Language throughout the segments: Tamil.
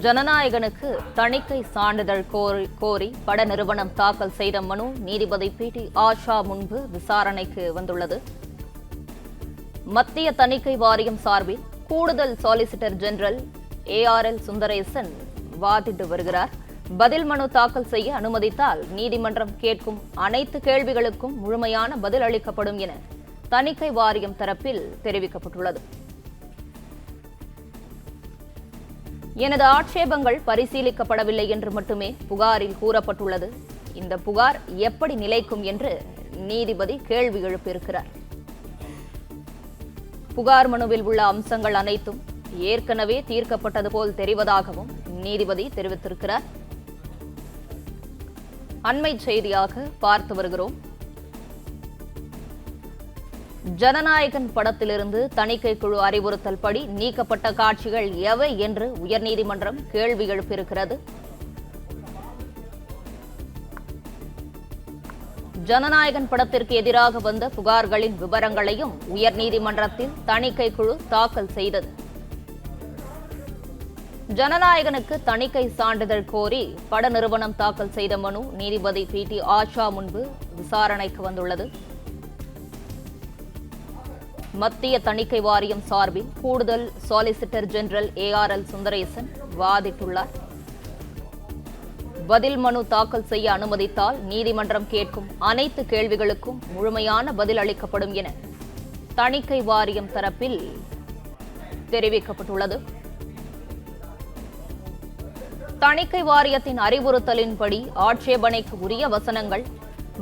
ஜனநாயகனுக்கு தணிக்கை சான்றிதழ் கோரி பட நிறுவனம் தாக்கல் செய்த மனு நீதிபதி பி.டி. ஆஷா முன்பு விசாரணைக்கு வந்துள்ளது. மத்திய தணிக்கை வாரியம் சார்பில் கூடுதல் சாலிசிட்டர் ஜெனரல் ARL சுந்தரேசன் வாதிட்டு வருகிறார். பதில் மனு தாக்கல் செய்ய அனுமதித்தால் நீதிமன்றம் கேட்கும் அனைத்து கேள்விகளுக்கும் முழுமையான பதில் அளிக்கப்படும் என தணிக்கை வாரியம் தரப்பில் தெரிவிக்கப்பட்டுள்ளது. எனது ஆட்சேபங்கள் பரிசீலிக்கப்படவில்லை என்று மட்டுமே புகாரில் கூறப்பட்டுள்ளது. இந்த புகார் எப்படி நிலைக்கும் என்று நீதிபதி கேள்வி எழுப்பியிருக்கிறார். புகார் மனுவில் உள்ள அம்சங்கள் அனைத்தும் ஏற்கனவே தீர்க்கப்பட்டது போல் தெரிவதாகவும் நீதிபதி தெரிவித்திருக்கிறார். அண்மை செய்தியாக பார்த்து வருகிறோம். ஜனநாயகன் படத்திலிருந்து தணிக்கை குழு அறிவுறுத்தல் படி நீக்கப்பட்ட காட்சிகள் எவை என்று உயர்நீதிமன்றம் கேள்வி எழுப்பியிருக்கிறது. ஜனநாயகன் படத்திற்கு எதிராக வந்த புகார்களின் விவரங்களையும் உயர்நீதிமன்றத்தில் தணிக்கை குழு தாக்கல் செய்தது. ஜனநாயகனுக்கு தணிக்கை சான்றிதழ் கோரி பட நிறுவனம் தாக்கல் செய்த மனு நீதிபதி பி.டி. ஆஷா முன்பு விசாரணைக்கு வந்துள்ளது. மத்திய தணிக்கை வாரியம் சார்பில் கூடுதல் சாலிசிட்டர் ஜெனரல் ARL சுந்தரேசன் வாதிட்டுள்ளார். பதில் மனு தாக்கல் செய்ய அனுமதித்தால் நீதிமன்றம் கேட்கும் அனைத்து கேள்விகளுக்கும் முழுமையான பதில் அளிக்கப்படும் என தணிக்கை வாரியம் தரப்பில் தெரிவிக்கப்பட்டுள்ளது. தணிக்கை வாரியத்தின் அறிவுறுத்தலின்படி ஆட்சேபனைக்கு உரிய வசனங்கள்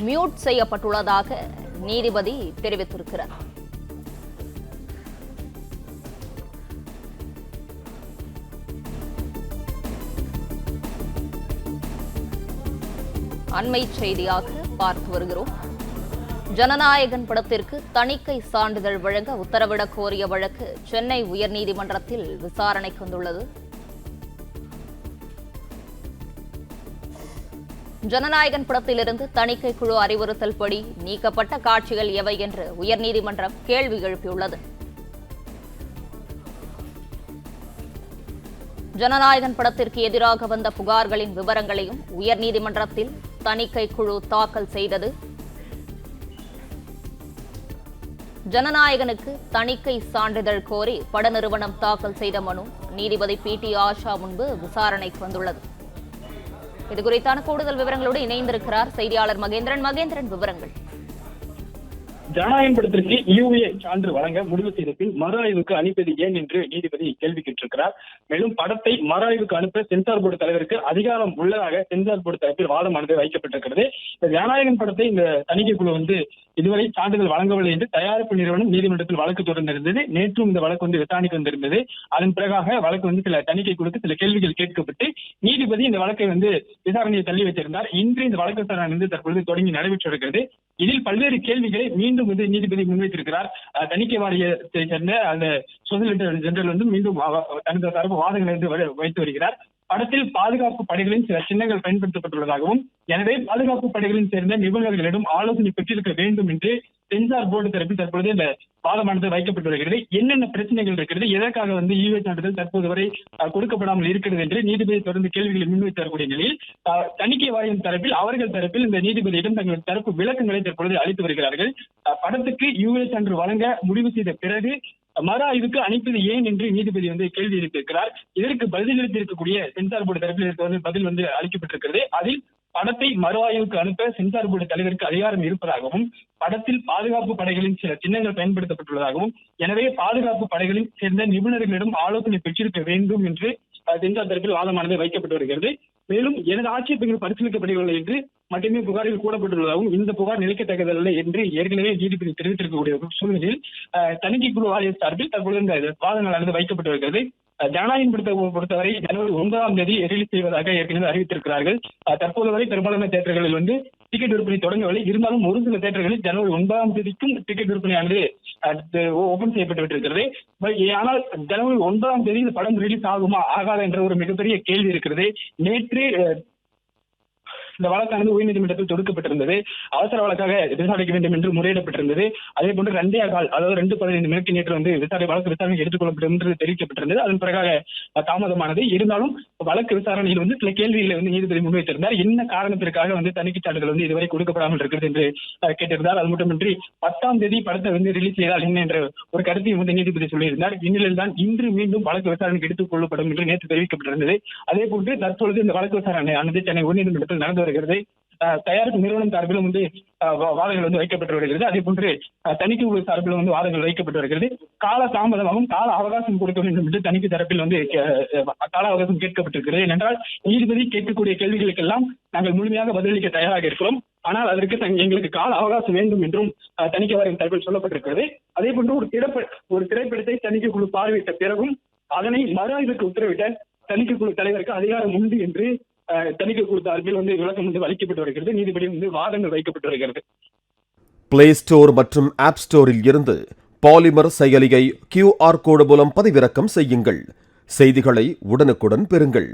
மியூட் செய்யப்பட்டுள்ளதாக நீதிபதி தெரிவித்திருக்கிறார். அண்மை செய்தியாக பார்த்து வருகிறோம். ஜனநாயகன் படத்திற்கு தணிக்கை சான்றிதழ் வழங்க உத்தரவிடக் கோரிய வழக்கு சென்னை உயர்நீதிமன்றத்தில் விசாரணைக்கு வந்துள்ளது. ஜனநாயகன் படத்திலிருந்து தணிக்கை குழு அறிவுறுத்தல் படி நீக்கப்பட்ட காட்சிகள் எவை என்று உயர்நீதிமன்றம் கேள்வி எழுப்பியுள்ளது. ஜனநாயகன் படத்திற்கு எதிராக வந்த புகார்களின் விவரங்களையும் உயர்நீதிமன்றத்தில் தணிக்கை குழு தாக்கல் செய்தது. ஜனநாயகனுக்கு தணிக்கை சான்றிதழ் கோரி பட நிறுவனம் தாக்கல் செய்த மனு நீதிபதி பி.டி. ஆஷா முன்பு விசாரணைக்கு வந்துள்ளது. இதுகுறித்தான கூடுதல் விவரங்களோடு இணைந்திருக்கிறார் செய்தியாளர் மகேந்திரன். விவரங்கள். ஜனநாயகன் படத்திற்கு UA சான்று வழங்க முடிவு செய்த பின் மறு ஆய்வுக்கு அனுப்பியது ஏன் என்று நீதிபதி கேள்வி கேட்டிருக்கிறார். மேலும் படத்தை மறு ஆய்வுக்கு அனுப்ப சென்சார் போர்டு தலைவருக்கு அதிகாரம் உள்ளதாக சென்சார் போர்டு தரப்பில் வாதமானது வைக்கப்பட்டிருக்கிறது. இந்த ஜனநாயகன் படத்தை இந்த தணிக்கை குழு இதுவரை சான்றிதழ் வழங்கவில்லை என்று தயாரிப்பு நிறுவனம் நீதிமன்றத்தில் வழக்கு தொடர்ந்திருந்தது. நேற்றும் இந்த வழக்கு விசாரணைக்கு வந்திருந்தது. அதன் பிறகாக வழக்கு சில தணிக்கை குழுக்கு சில கேள்விகள் கேட்கப்பட்டு நீதிபதி இந்த வழக்கை விசாரணையை தள்ளி வைத்திருந்தார். இன்று இந்த வழக்கு விசாரணை தற்பொழுது தொடங்கி நடைபெற்று வருகிறது. இதில் பல்வேறு கேள்விகளை மீண்டும் நீதிபதி முன்வைத்திருக்கிறார். தணிக்கை வாரியத்தை சேர்ந்த அந்த சொலிசிட்டர் ஜெனரல் மீண்டும் தனது தரப்பு வாதங்களை வைத்து வருகிறார். படத்தில் பாதுகாப்பு படைகளின் சில சின்னங்கள் பயன்படுத்தப்பட்டுள்ளதாகவும் எனவே பாதுகாப்பு படைகளின் சேர்ந்த நிபுணர்களிடம் ஆலோசனை பெற்றிருக்க வேண்டும் என்று சென்சார் போர்டு தரப்பில் தற்பொழுது இந்த வாதமானது வைக்கப்பட்டு வருகிறது. என்னென்ன பிரச்சனைகள் இருக்கிறது, எதற்காக UA சான்றிதழ் தற்போது வரை கொடுக்கப்படாமல் இருக்கிறது என்று நீதிபதி தொடர்ந்து கேள்விகளை முன்வைத்து வரக்கூடிய நிலையில் தணிக்கை வாரியம் தரப்பில் அவர்கள் தரப்பில் இந்த நீதிபதியிடம் தங்கள் தரப்பு விளக்கங்களை தற்பொழுது அளித்து வருகிறார்கள். படத்துக்கு UA சான்று வழங்க முடிவு செய்த பிறகு மறு ஆய்வுக்கு அனுப்பியது ஏன் என்று நீதிபதி கேள்வி எழுப்பியிருக்கிறார். இதற்கு பதிலளித்திருக்கக்கூடிய சென்சார் போர்டு தரப்பில் பதில் அளிக்கப்பட்டிருக்கிறது. அதில் படத்தை மறு ஆய்வுக்கு அனுப்ப சென்சார் போர்டு தலைவருக்கு அதிகாரம் இருப்பதாகவும் படத்தில் பாதுகாப்பு படைகளின் சில சின்னங்கள் பயன்படுத்தப்பட்டுள்ளதாகவும் எனவே பாதுகாப்பு படைகளின் சேர்ந்த நிபுணர்களிடம் ஆலோசனை பெற்றிருக்க வேண்டும் என்று சென்சார் தரப்பில் வாதமானது வைக்கப்பட்டு வருகிறது. மேலும் எனது ஆட்சேபங்கள் பரிசீலிக்கப்படவில்லை என்று மட்டுமே புகாரில் கூறப்பட்டுள்ளதாகவும் இந்த புகார் நிலைக்கத்தக்கதல்ல என்று ஏற்கனவே நீதிபதி தெரிவித்திருக்கக்கூடிய சூழ்நிலையில் தணிக்கை குழு வாரிய சார்பில் தற்பொழுது இந்த வாதங்களானது வைக்கப்பட்டு வருகிறது. ஜனநாயகன் படத்தை பொறுத்தவரை ஜனவரி 9ஆம் தேதி ரிலீஸ் செய்வதாக ஏற்கனவே அறிவித்திருக்கிறார்கள். தற்போது வரை பெரும்பாலான தியேட்டர்களில் டிக்கெட் விற்பனை தொடங்கவில்லை. இருந்தாலும் ஒரு சில தியேட்டர்களில் ஜனவரி 9ஆம் தேதிக்கும் டிக்கெட் விற்பனையானது ஓபன் செய்யப்பட்டிருக்கிறது. ஆனால் ஜனவரி 9ஆம் தேதி இந்த படம் ரிலீஸ் ஆகுமா ஆகாதா என்ற ஒரு மிகப்பெரிய கேள்வி இருக்கிறது. நேற்று இந்த வழக்கானது உயர்நீதிமன்றத்தில் தொடுக்கப்பட்டிருந்தது. அவசர வழக்காக விசாரிக்க வேண்டும் என்று முறையிடப்பட்டிருந்தது. அதே போன்று 2:15 நேற்று வந்து வழக்கு விசாரணை எடுத்துக் கொள்ளப்படும் என்று தெரிவிக்கப்பட்டிருந்தது. அதன் பிறகாக தாமதமானது. இருந்தாலும் வழக்கு விசாரணையில் வந்து சில கேள்விகளை வந்து நீதிபதி முன்வைத்திருந்தார். என்ன காரணத்திற்காக வந்து தணிக்கை சான்றிதழ் வந்து இதுவரை கொடுக்கப்படாமல் இருக்கிறது என்று கேட்டிருந்தார். அது மட்டுமின்றி 10ஆம் தேதி படத்தை வந்து ரிலீஸ் செய்தால் என்ன என்ற ஒரு கருத்தையும் வந்து நீதிபதி சொல்லியிருந்தார். இந்நிலையில் தான் இன்று மீண்டும் வழக்கு விசாரணைக்கு எடுத்துக் கொள்ளப்படும் என்று நேற்று தெரிவிக்கப்பட்டிருந்தது. அதே போன்று தற்பொழுது இந்த வழக்கு விசாரணை ஆனது சென்னை உயர்நீதிமன்றத்தில் நடந்து வருகிறது. தயாரிப்பு நிறுவனம் சார்பிலும் வந்து வாதங்கள் வந்து வைக்கப்பட்டு வருகிறது. அதே போன்று தணிக்கை குழு சார்பிலும் வந்து வாதங்கள் வைக்கப்பட்டு வருகிறது. கால தாமதமாகவும் கால அவகாசம் கொடுக்க வேண்டும் என்று தணிக்கை தரப்பில் வந்து கால அவகாசம் கேட்கப்பட்டிருக்கிறது. ஏனென்றால் நீதிபதி கேட்கக்கூடிய கேள்விகளுக்கெல்லாம் நாங்கள் முழுமையாக பதிலளிக்க தயாராக இருக்கிறோம். ஆனால் அதற்கு எங்களுக்கு கால அவகாசம் வேண்டும் என்றும் தணிக்கை வாரியம் தரப்பில் சொல்லப்பட்டிருக்கிறது. அதே போன்று ஒரு திரைப்படத்தை தணிக்கை குழு பார்வையிட்ட பிறகும் அதனை மறு ஆய்வுக்கு உத்தரவிட்ட தணிக்கை குழு தலைவருக்கு அதிகாரம் உண்டு என்று தணிக்கை குழு சார்பில் வந்து விளக்கம் வந்து அளிக்கப்பட்டு வருகிறது. நீதிபதி வந்து வாதங்கள் வைக்கப்பட்டு வருகிறது. பிளே ஸ்டோர் மற்றும் ஆப் ஸ்டோரில் இருந்து பாலிமர் செயலியை QR கோடு மூலம் பதிவிறக்கம் செய்யுங்கள். செய்திகளை உடனுக்குடன் பெறுங்கள்.